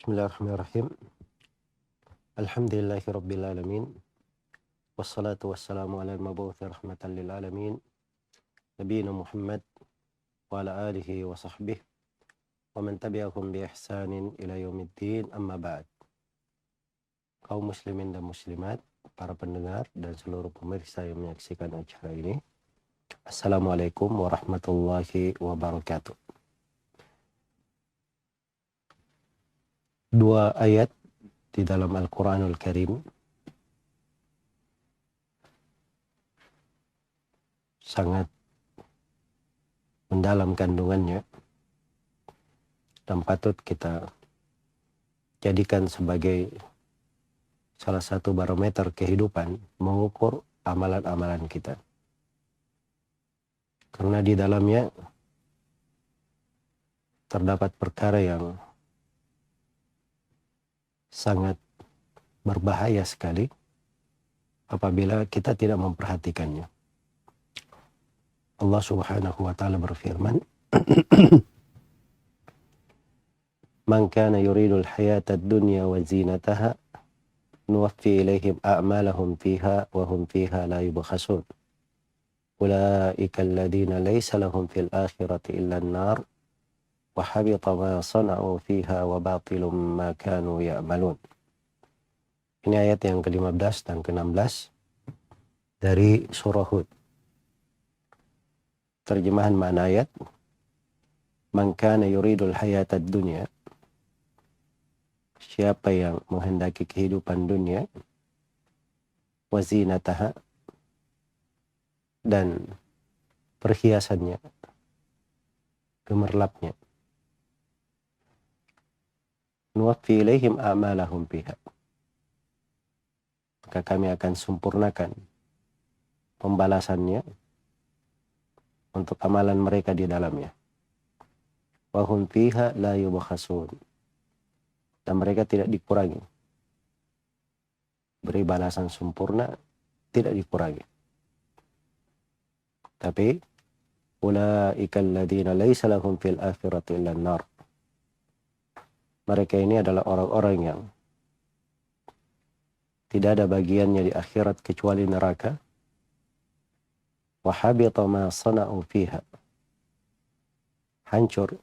Bismillahirrahmanirrahim. Alhamdulillahirabbil alamin. Wassalatu wassalamu ala al-mabu'uthi rahmatan lil alamin. Nabiyina Muhammad wa ala alihi wa sahbihi wa man tabi'ahum bi ihsanin ila yaumiddin, amma ba'd. Kaum muslimin dan muslimat, para pendengar dan seluruh pemirsa yang menyaksikan acara ini, Assalamualaikum warahmatullahi wabarakatuh. Dua ayat di dalam Al-Quranul Karim sangat mendalam kandungannya dan patut kita jadikan sebagai salah satu barometer kehidupan mengukur amalan-amalan kita. Karena di dalamnya terdapat perkara yang sangat berbahaya sekali apabila kita tidak memperhatikannya. Allah Subhanahu wa taala berfirman, "Man kana yuridul hayatad dunya wa zinataha nuwaffi ilaihim a'malahum fiha wa hum fiha la yubkhasun. Ulaika alladziina laysa lahum fil akhirati illa an-nar wa habita ma sana'u fiha wa batilum ma kanu ya'malun." Ini ayat yang ke-15 dan ke-16 dari surah Hud. Terjemahan makna ayat, man kana yuridul hayatad dunya, siapa yang menghendaki kehidupan dunia, wa zinataha, dan perhiasannya, gemerlapnya, nuwaffi ilaihim a'malahum fiha, maka kami akan sempurnakan pembalasannya untuk amalan mereka di dalamnya. Wa hum fiha la yubkhasun, dan mereka tidak dikurangi. Beri balasan sempurna, tidak dikurangi. Tapi ulaika alladziina laysa lahum fil akhirati illa an-nar. Mereka ini adalah orang-orang yang tidak ada bagiannya di akhirat kecuali neraka. Wa habita ma sana'u fiha, hancur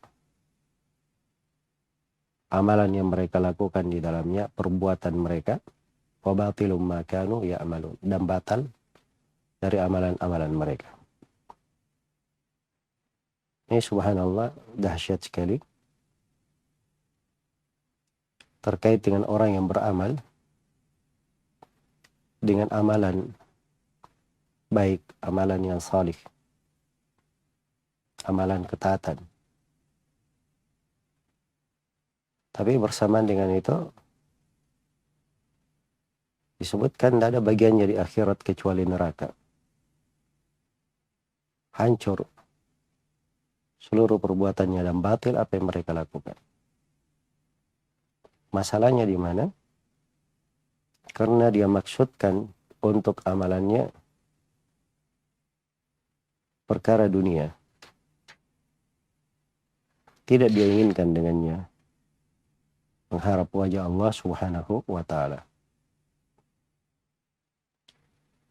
amalan yang mereka lakukan di dalamnya, perbuatan mereka. Wa batilum ma kanu ya'malun, dan batal dari amalan-amalan mereka. Ini subhanallah dahsyat sekali terkait dengan orang yang beramal dengan amalan baik, amalan yang salih, amalan ketaatan. Tapi bersamaan dengan itu disebutkan tidak ada bagiannya di akhirat kecuali neraka. Hancur seluruh perbuatannya dan batil apa yang mereka lakukan. Masalahnya di mana? Karena dia maksudkan untuk amalannya perkara dunia, tidak dia inginkan dengannya mengharap wajah Allah Subhanahu wa ta'ala.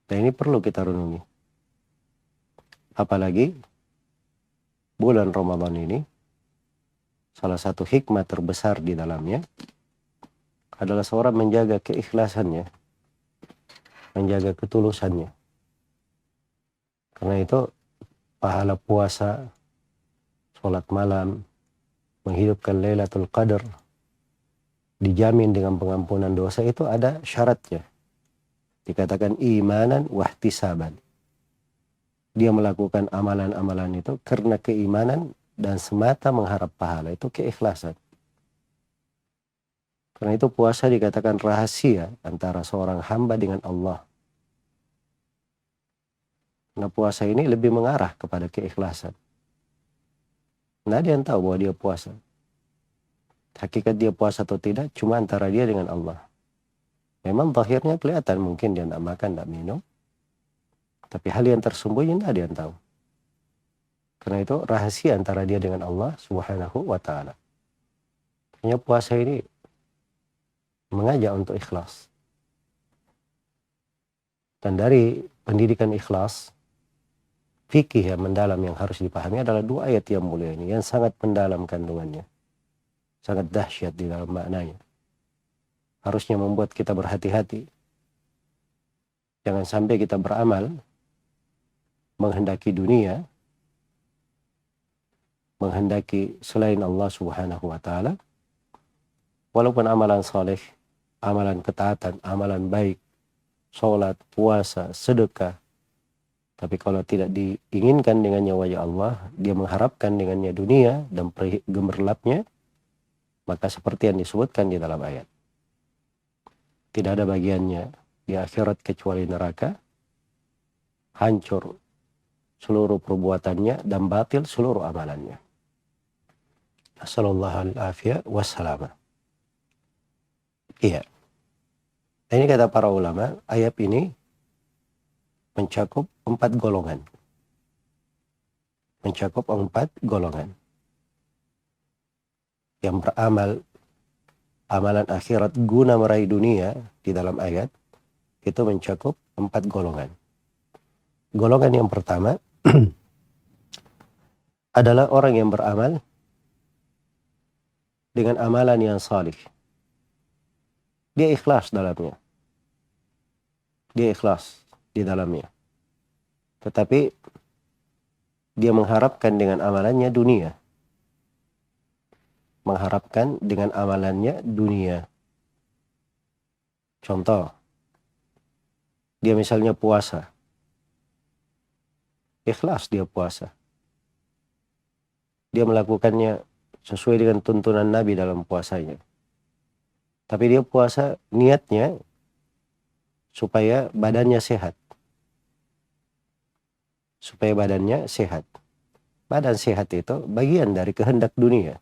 Dan ini perlu kita renungi. Apalagi bulan Ramadan ini, salah satu hikmah terbesar di dalamnya adalah seorang menjaga keikhlasannya, menjaga ketulusannya. Karena itu pahala puasa, sholat malam, menghidupkan Lailatul Qadar, dijamin dengan pengampunan dosa, itu ada syaratnya. Dikatakan imanan wahtisaban. Dia melakukan amalan-amalan itu karena keimanan dan semata mengharap pahala, itu keikhlasan. Karena itu puasa dikatakan rahasia antara seorang hamba dengan Allah. Nah, puasa ini lebih mengarah kepada keikhlasan. Tidak ada yang tahu bahwa dia puasa. Hakikat dia puasa atau tidak cuma antara dia dengan Allah. Memang zahirnya kelihatan mungkin dia tidak makan, tidak minum. Tapi hal yang tersembunyi tidak ada yang tahu. Karena itu rahasia antara dia dengan Allah Subhanahu wa ta'ala. Puasa ini mengajak untuk ikhlas. Dan dari pendidikan ikhlas, fikih yang mendalam yang harus dipahami adalah 2 ayat yang mulia ini, yang sangat mendalam kandungannya. Sangat dahsyat di dalam maknanya. Harusnya membuat kita berhati-hati. Jangan sampai kita beramal menghendaki dunia, menghendaki selain Allah Subhanahu wa taala, walaupun amalan saleh, amalan ketaatan, amalan baik, sholat, puasa, sedekah, tapi kalau tidak diinginkan dengannya wajah Allah, dia mengharapkan dengannya dunia dan gemerlapnya, maka seperti yang disebutkan di dalam ayat, tidak ada bagiannya di akhirat kecuali neraka, hancur seluruh perbuatannya dan batil seluruh amalannya. Nasallallahu al-afiyah wassalamah. Iya. Ini kata para ulama, ayat ini mencakup 4 golongan. Mencakup 4 golongan. Yang beramal amalan akhirat guna meraih dunia di dalam ayat, itu mencakup 4 golongan. Golongan yang pertama adalah orang yang beramal dengan amalan yang salih. Dia ikhlas dalamnya. Dia ikhlas di dalamnya. Tetapi dia mengharapkan dengan amalannya dunia. Mengharapkan dengan amalannya dunia. Contoh, dia misalnya puasa. Ikhlas dia puasa. Dia melakukannya sesuai dengan tuntunan Nabi dalam puasanya. Tapi dia puasa niatnya supaya badannya sehat. Supaya badannya sehat. Badan sehat itu bagian dari kehendak dunia.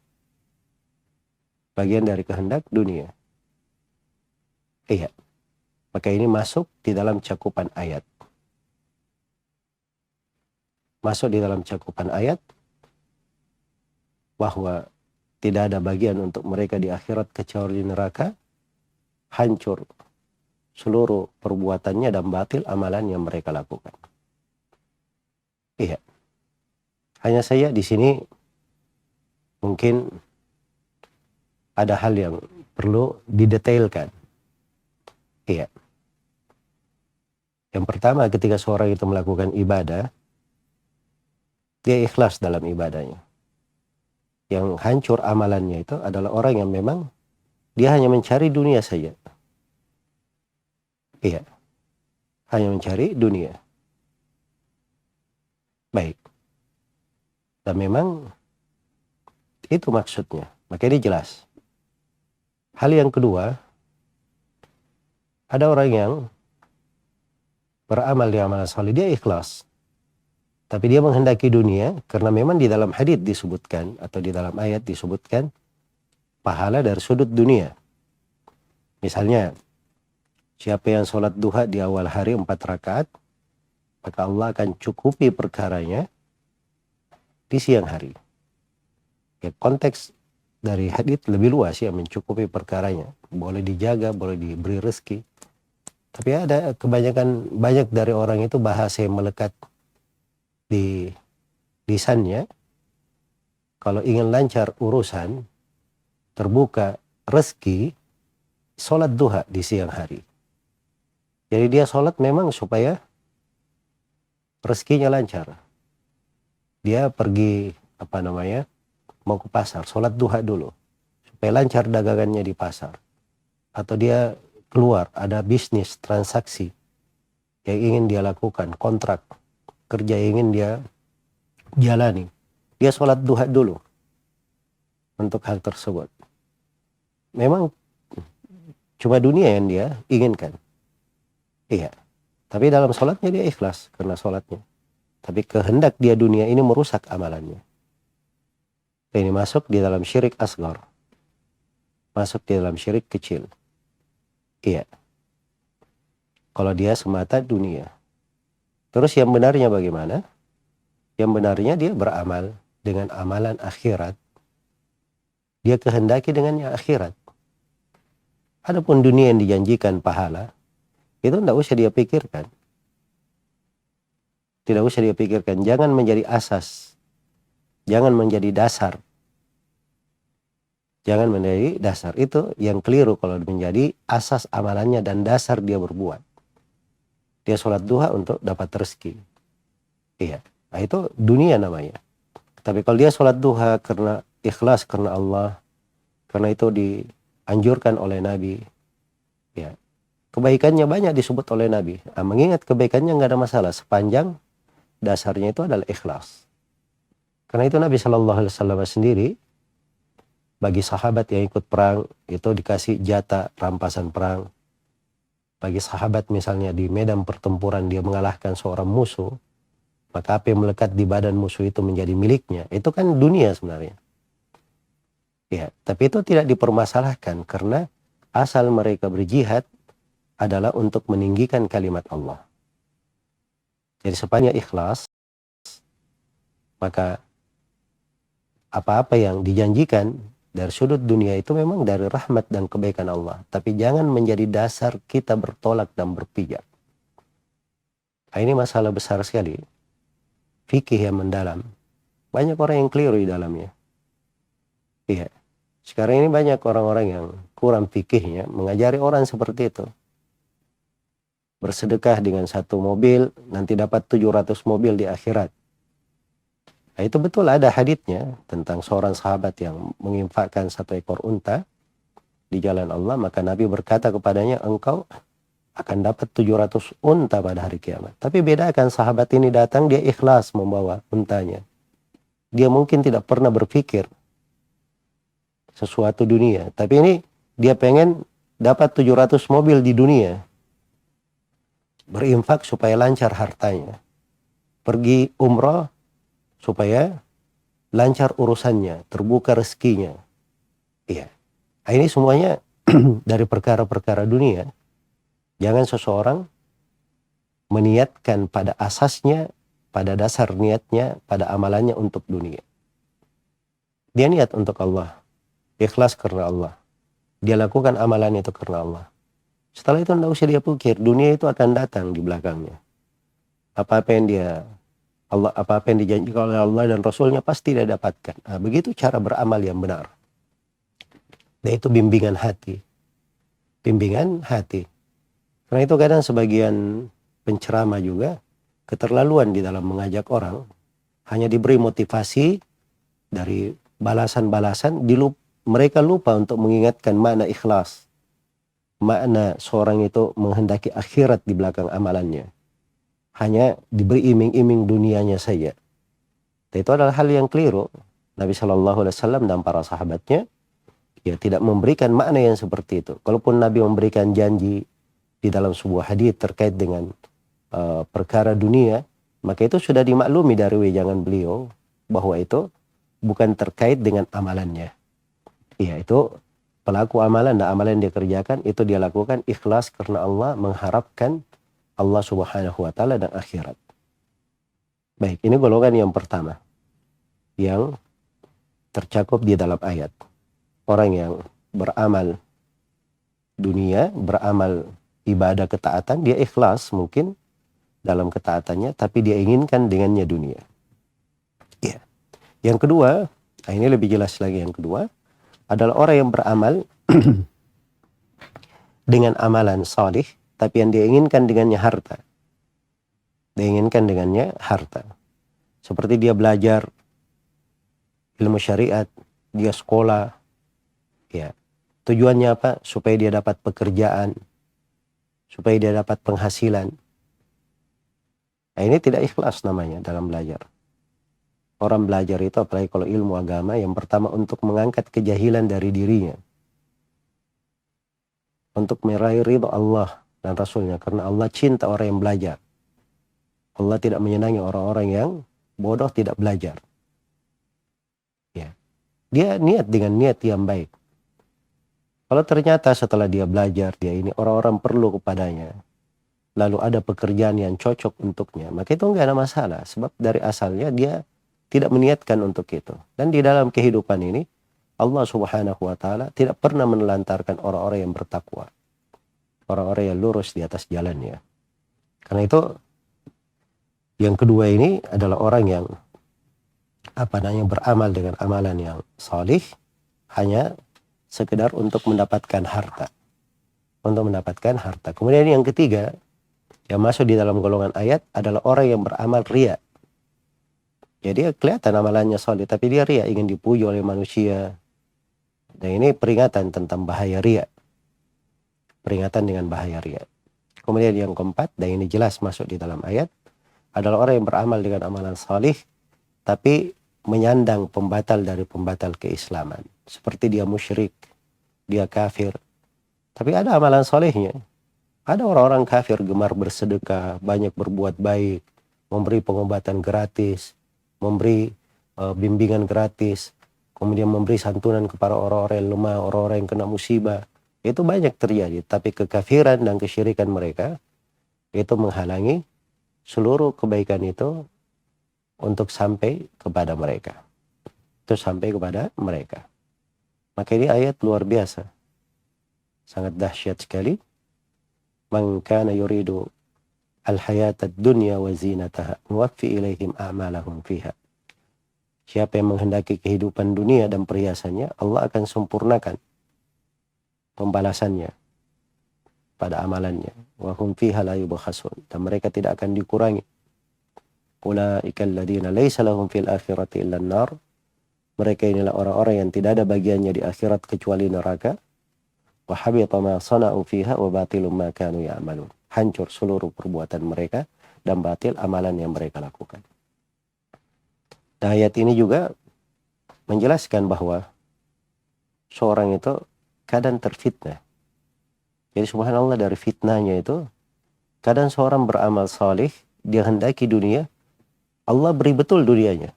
Bagian dari kehendak dunia. Iya. Maka ini masuk di dalam cakupan ayat. Masuk di dalam cakupan ayat bahwa tidak ada bagian untuk mereka di akhirat kecuali di neraka, hancur seluruh perbuatannya dan batil amalan yang mereka lakukan. Iya. Hanya saja di sini mungkin ada hal yang perlu didetailkan. Iya. Yang pertama, ketika seorang itu melakukan ibadah, dia ikhlas dalam ibadahnya. Yang hancur amalannya itu adalah orang yang memang dia hanya mencari dunia saja. Iya. Hanya mencari dunia. Baik. Dan memang itu maksudnya. Maka ini jelas. Hal yang kedua, ada orang yang beramal di amalan saleh, dia ikhlas. Tapi dia menghendaki dunia karena memang di dalam hadits disebutkan atau di dalam ayat disebutkan pahala dari sudut dunia. Misalnya, siapa yang sholat duha di awal hari 4 rakaat, maka Allah akan cukupi perkaranya di siang hari. Ya, konteks dari hadits lebih luas ya, mencukupi perkaranya. Boleh dijaga, boleh diberi rezeki. Tapi ada banyak dari orang itu bahasa yang melekat di lisannya. Kalau ingin lancar urusan, terbuka rezeki, sholat duha di siang hari. Jadi dia sholat memang supaya rezekinya lancar. Dia pergi mau ke pasar, sholat duha dulu supaya lancar dagangannya di pasar. Atau dia keluar, ada bisnis, transaksi yang ingin dia lakukan, kontrak kerja yang ingin dia jalani. Dia sholat duha dulu untuk hal tersebut. Memang cuma dunia yang dia inginkan. Iya. Tapi dalam sholatnya dia ikhlas karena sholatnya. Tapi kehendak dia dunia ini merusak amalannya. Ini masuk di dalam syirik asgar. Masuk di dalam syirik kecil. Iya. Kalau dia semata dunia. Terus yang benarnya bagaimana? Yang benarnya dia beramal dengan amalan akhirat. Dia kehendaki dengannya akhirat. Adapun dunia yang dijanjikan pahala, itu tidak usah dia pikirkan. Tidak usah dia pikirkan. Jangan menjadi asas. Jangan menjadi dasar. Jangan menjadi dasar. Itu yang keliru kalau menjadi asas amalannya dan dasar dia berbuat. Dia sholat duha untuk dapat rezeki. Iya. Nah, itu dunia namanya. Tapi kalau dia sholat duha karena ikhlas karena Allah, karena itu dianjurkan oleh Nabi, ya, kebaikannya banyak disebut oleh Nabi. Nah, mengingat kebaikannya nggak ada masalah sepanjang dasarnya itu adalah ikhlas. Karena itu Nabi Shallallahu Alaihi Wasallam sendiri bagi sahabat yang ikut perang itu dikasih jatah rampasan perang. Bagi sahabat misalnya di medan pertempuran dia mengalahkan seorang musuh, maka apa yang melekat di badan musuh itu menjadi miliknya. Itu kan dunia sebenarnya. Ya, tapi itu tidak dipermasalahkan karena asal mereka berjihad adalah untuk meninggikan kalimat Allah. Jadi sepanjang ikhlas, maka apa-apa yang dijanjikan dari sudut dunia itu memang dari rahmat dan kebaikan Allah. Tapi jangan menjadi dasar kita bertolak dan berpijak. Nah, ini masalah besar sekali. Fikih yang mendalam. Banyak orang yang keliru di dalamnya. Iya. Sekarang ini banyak orang-orang yang kurang fikihnya mengajari orang seperti itu. Bersedekah dengan satu mobil, nanti dapat 700 mobil di akhirat. Nah, itu betul ada haditsnya tentang seorang sahabat yang menginfakkan satu ekor unta di jalan Allah, maka Nabi berkata kepadanya, engkau akan dapat 700 unta pada hari kiamat. Tapi bedakan sahabat ini datang, dia ikhlas membawa untanya. Dia mungkin tidak pernah berpikir sesuatu dunia. Tapi ini dia pengen dapat 700 mobil di dunia. Berinfak supaya lancar hartanya. Pergi umrah supaya lancar urusannya, terbuka rezekinya. Iya. Nah, ini semuanya dari perkara-perkara dunia. Jangan seseorang meniatkan pada asasnya, pada dasar niatnya, pada amalannya untuk dunia. Dia niat untuk Allah. Ikhlas karena Allah. Dia lakukan amalan itu karena Allah. Setelah itu tidak usah dia pikir, dunia itu akan datang di belakangnya. Apa-apa yang dijanjikan oleh Allah dan Rasulnya pasti dia dapatkan. Nah, begitu cara beramal yang benar. Dan itu bimbingan hati. Bimbingan hati. Karena itu kadang sebagian penceramah juga keterlaluan di dalam mengajak orang. Hanya diberi motivasi dari balasan-balasan, mereka lupa untuk mengingatkan makna ikhlas. Makna seorang itu menghendaki akhirat di belakang amalannya. Hanya diberi iming-iming dunianya saja. Dan itu adalah hal yang keliru. Nabi Shallallahu Alaihi Wasallam dan para sahabatnya ya tidak memberikan makna yang seperti itu. Kalaupun Nabi memberikan janji di dalam sebuah hadis terkait dengan perkara dunia, maka itu sudah dimaklumi dari wejangan beliau bahwa itu bukan terkait dengan amalannya. Iya, itu pelaku amalan dan amalan yang dia kerjakan itu dia lakukan ikhlas karena Allah, mengharapkan Allah Subhanahu wa taala dan akhirat. Baik, ini golongan yang pertama yang tercakup di dalam ayat. Orang yang beramal dunia, beramal ibadah ketaatan, dia ikhlas mungkin dalam ketaatannya, tapi dia inginkan dengannya dunia. Ya. Yang kedua, ini lebih jelas lagi yang kedua, adalah orang yang beramal dengan amalan salih, tapi yang dia inginkan dengannya harta. Dia inginkan dengannya harta. Seperti dia belajar ilmu syariat, dia sekolah, ya. Tujuannya apa? Supaya dia dapat pekerjaan, supaya dia dapat penghasilan. Nah, ini tidak ikhlas namanya dalam belajar. Orang belajar itu, apalagi kalau ilmu agama, yang pertama untuk mengangkat kejahilan dari dirinya. Untuk meraih ridha Allah dan Rasulnya. Karena Allah cinta orang yang belajar. Allah tidak menyenangi orang-orang yang bodoh tidak belajar. Ya. Dia niat dengan niat yang baik. Kalau ternyata setelah dia belajar, dia ini orang-orang perlu kepadanya, lalu ada pekerjaan yang cocok untuknya, maka itu enggak ada masalah. Sebab dari asalnya dia tidak meniatkan untuk itu. Dan di dalam kehidupan ini, Allah Subhanahu wa taala tidak pernah menelantarkan orang-orang yang bertakwa, orang-orang yang lurus di atas jalannya. Karena itu yang kedua ini adalah orang yang beramal dengan amalan yang salih hanya sekedar untuk mendapatkan harta. Untuk mendapatkan harta. Kemudian yang ketiga yang masuk di dalam golongan ayat adalah orang yang beramal riya. Jadi kelihatan amalannya salih tapi dia riya, ingin dipuji oleh manusia. Dan ini peringatan tentang bahaya riya. Peringatan dengan bahaya riya. Kemudian yang keempat, dan ini jelas masuk di dalam ayat, adalah orang yang beramal dengan amalan salih tapi menyandang pembatal dari pembatal keislaman. Seperti dia musyrik, dia kafir. Tapi ada amalan salihnya. Ada orang-orang kafir gemar bersedekah, banyak berbuat baik, memberi pengobatan gratis, memberi bimbingan gratis, kemudian memberi santunan kepada orang-orang yang lemah, orang-orang yang kena musibah. Itu banyak terjadi. Tapi kekafiran dan kesyirikan mereka itu menghalangi seluruh kebaikan itu untuk sampai kepada mereka. Itu sampai kepada mereka. Maka ini ayat luar biasa. Sangat dahsyat sekali. Man kana yuridu al-hayata ad-dunya wa zinataha nuwaffi ilaihim a'malahum fiha. Siapa yang menghendaki kehidupan dunia dan perhiasannya, Allah akan sempurnakan pembalasannya pada amalannya. Wa hum fiha la yubkhasun. Dan mereka tidak akan dikurangi. Ulaika alladziina laisa lahum fil akhirati illa an-nar. Mereka inilah orang-orang yang tidak ada bagiannya di akhirat kecuali neraka. Wa habita ma sana'u fiha wa batilum ma kanu ya'malun. Hancur seluruh perbuatan mereka dan batil amalan yang mereka lakukan. Dan ayat ini juga menjelaskan bahwa seorang itu kadang terfitnah. Jadi subhanallah, dari fitnahnya itu kadang seorang beramal salih, dia hendaki dunia, Allah beri betul dunianya.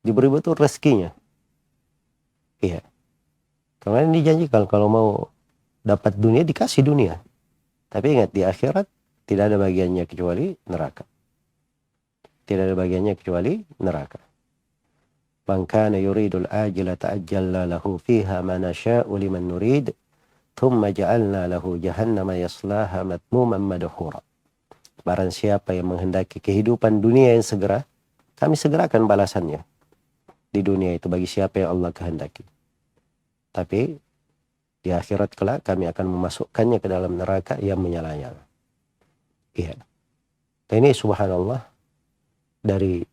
Diberi betul rezekinya. Iya. Karena dijanjikan kalau mau dapat dunia, dikasih dunia. Tapi ingat, di akhirat tidak ada bagiannya kecuali neraka. Tidak ada bagiannya kecuali neraka. Man kana yuridul ajila ta'ajjalna lahu fiha ma nasha'u liman nurid, thumma ja'alna lahu jahannama yaslaha matmuman madhura. Barang siapa yang menghendaki kehidupan dunia yang segera, kami segerakan balasannya di dunia itu bagi siapa yang Allah kehendaki. Tapi di akhirat kelak kami akan memasukkannya ke dalam neraka yang menyala-nyala. Iya. Dan ini subhanallah dari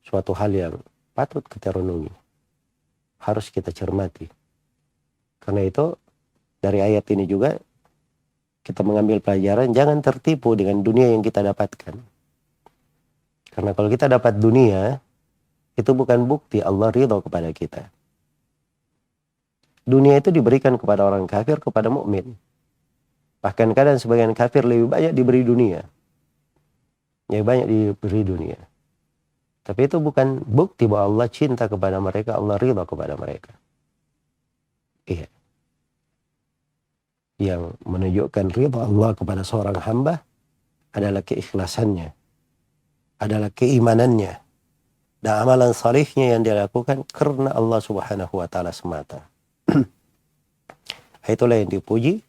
suatu hal yang patut kita renungi. Harus kita cermati. Karena itu dari ayat ini juga kita mengambil pelajaran, jangan tertipu dengan dunia yang kita dapatkan. Karena kalau kita dapat dunia, itu bukan bukti Allah ridho kepada kita. Dunia itu diberikan kepada orang kafir, kepada mukmin. Bahkan kadang sebagian kafir lebih banyak diberi dunia. Lebih banyak diberi dunia. Tapi itu bukan bukti bahwa Allah cinta kepada mereka, Allah ridho kepada mereka. Iya. Yang menunjukkan ridho Allah kepada seorang hamba adalah keikhlasannya, adalah keimanannya, dan amalan salihnya yang dia lakukan karena Allah Subhanahu wa taala semata. Itulah yang dipuji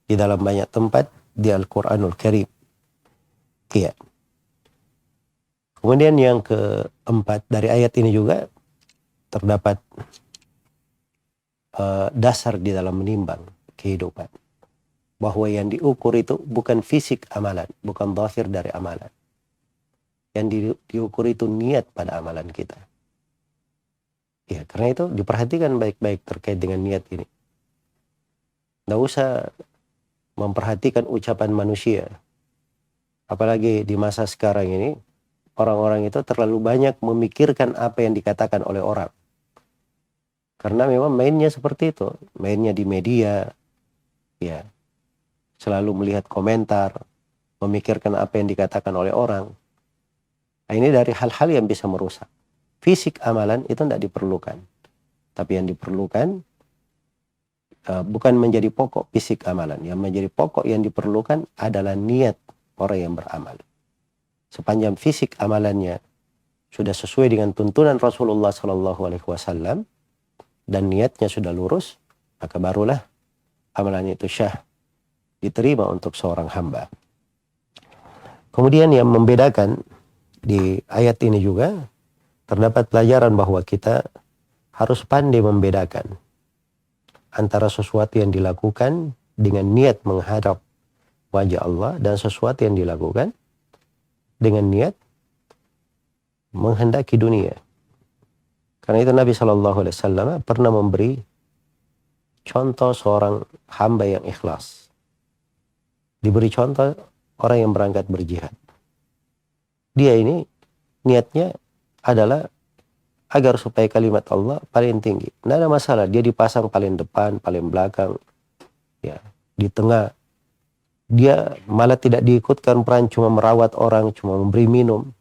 di dalam banyak tempat di Al-Qur'anul Karim. Iya. Kemudian yang keempat dari ayat ini juga terdapat dasar di dalam menimbang kehidupan. Bahwa yang diukur itu bukan fisik amalan, bukan zahir dari amalan. Yang diukur itu niat pada amalan kita. Ya, karena itu diperhatikan baik-baik terkait dengan niat ini. Nggak usah memperhatikan ucapan manusia. Apalagi di masa sekarang ini, orang-orang itu terlalu banyak memikirkan apa yang dikatakan oleh orang. Karena memang mainnya seperti itu. Mainnya di media, ya, selalu melihat komentar, memikirkan apa yang dikatakan oleh orang. Nah, ini dari hal-hal yang bisa merusak. Fisik amalan itu tidak diperlukan. Tapi yang diperlukan bukan menjadi pokok fisik amalan. Yang menjadi pokok yang diperlukan adalah niat orang yang beramal. Sepanjang fisik amalannya sudah sesuai dengan tuntunan Rasulullah SAW, dan niatnya sudah lurus, maka barulah amalannya itu syah, diterima untuk seorang hamba. Kemudian yang membedakan di ayat ini juga terdapat pelajaran bahwa kita harus pandai membedakan antara sesuatu yang dilakukan dengan niat menghadap wajah Allah dan sesuatu yang dilakukan dengan niat menghendaki dunia. Karena itu Nabi SAW pernah memberi contoh seorang hamba yang ikhlas. Diberi contoh orang yang berangkat berjihad. Dia ini niatnya adalah agar supaya kalimat Allah paling tinggi. Tidak ada masalah, dia dipasang paling depan, paling belakang, ya, di tengah. Dia malah tidak diikutkan peran cuma merawat orang, cuma memberi minum.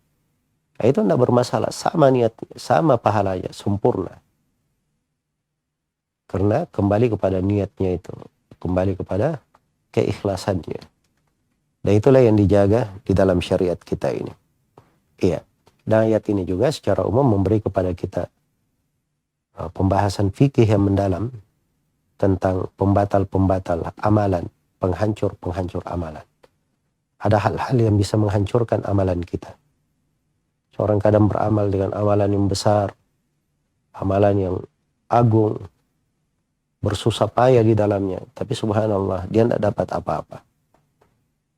Nah, itu tidak bermasalah, sama niatnya, sama pahalanya, sempurna. Karena kembali kepada niatnya itu, kembali kepada keikhlasannya. Dan itulah yang dijaga di dalam syariat kita ini. Iya. Dan ayat ini juga secara umum memberi kepada kita pembahasan fikih yang mendalam tentang pembatal-pembatal amalan, penghancur-penghancur amalan. Ada hal-hal yang bisa menghancurkan amalan kita. Seorang kadang beramal dengan amalan yang besar, amalan yang agung, bersusah payah di dalamnya, tapi subhanallah dia tidak dapat apa-apa.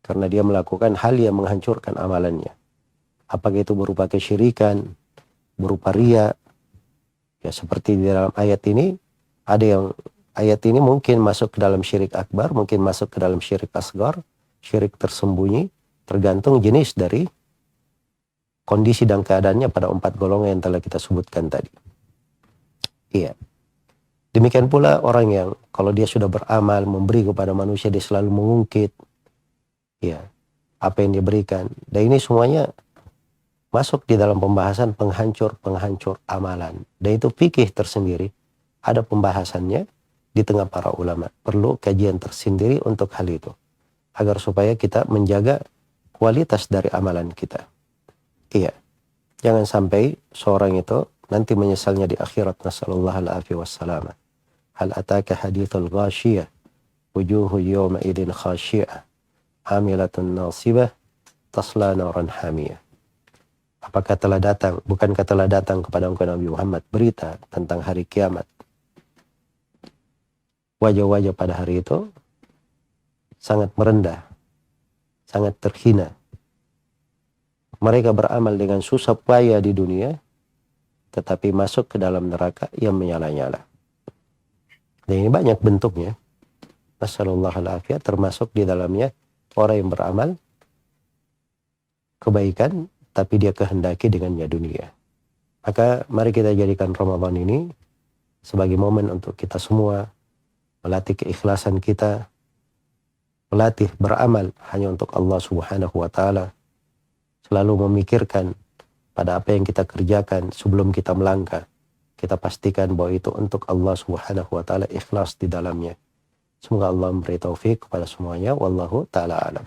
Karena dia melakukan hal yang menghancurkan amalannya. Apakah itu berupa kesyirikan, berupa riya. Ya seperti di dalam ayat ini, ada yang ayat ini mungkin masuk ke dalam syirik akbar, mungkin masuk ke dalam syirik asgar, syirik tersembunyi, tergantung jenis dari kondisi dan keadaannya pada 4 golongan yang telah kita sebutkan tadi. Iya. Demikian pula orang yang kalau dia sudah beramal, memberi kepada manusia, dia selalu mengungkit ya apa yang dia berikan. Dan ini semuanya masuk di dalam pembahasan penghancur-penghancur amalan. Dan itu fikih tersendiri. Ada pembahasannya di tengah para ulama. Perlu kajian tersendiri untuk hal itu. Agar supaya kita menjaga kualitas dari amalan kita. Iya. Jangan sampai seorang itu nanti menyesalnya di akhirat. Nasallallahu alaihi wassalam. Hal ataka hadithul ghashiyah. Wujuhu yawma idin khashiyah. Amilatun nasibah. Tasla naran hamiyah. Apakah telah datang, bukankah telah datang kepada engkau Nabi Muhammad berita tentang hari kiamat? Wajah-wajah pada hari itu sangat merendah, sangat terhina. Mereka beramal dengan susah payah di dunia, tetapi masuk ke dalam neraka yang menyala-nyala. Dan ini banyak bentuknya. Nasallallahu alaihi wasallam, termasuk di dalamnya orang yang beramal kebaikan, tapi dia kehendaki dengannya dunia. Maka mari kita jadikan Ramadan ini sebagai momen untuk kita semua melatih keikhlasan kita, melatih beramal hanya untuk Allah Subhanahu wa taala, selalu memikirkan pada apa yang kita kerjakan sebelum kita melangkah. Kita pastikan bahwa itu untuk Allah Subhanahu wa taala, ikhlas di dalamnya. Semoga Allah memberi taufik kepada semuanya. Wallahu taala alam.